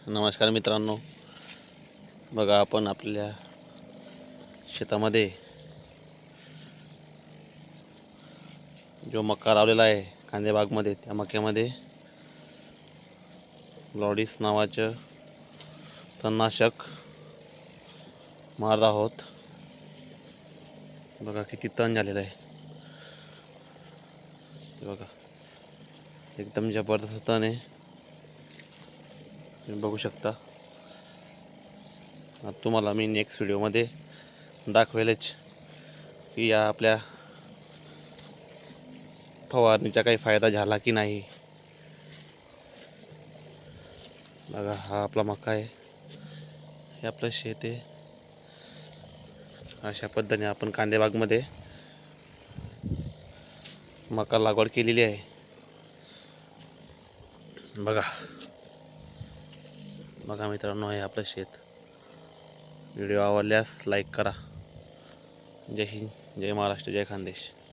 नमस्कार मित्रांनो, बघा आपण आपल्या शेतामध्ये जो मका लावलेला आहे कांदे बागमध्ये, त्या मक्यामध्ये लॉडीस नावाचं तणनाशक मारत आहोत. बघा किती तण झालेलं आहे. बघा एकदम जबरदस्त तण आहे, तुम्ही बघू शकता. तुम्हाला मी नेक्स्ट व्हिडिओमध्ये दाखवेलच की या आपल्या फवारणीचा काही फायदा झाला की नाही. बघा हा आपला मका आहे, हे आपलं शेत आहे. अशा पद्धतीने आपण कांदेबागमध्ये मका लागवड केलेली आहे. बघा बघा मित्रांनो, हे आपलं शेत. व्हिडिओ आवडल्यास लाईक करा. जय हिंद, जय महाराष्ट्र, जय खानदेश.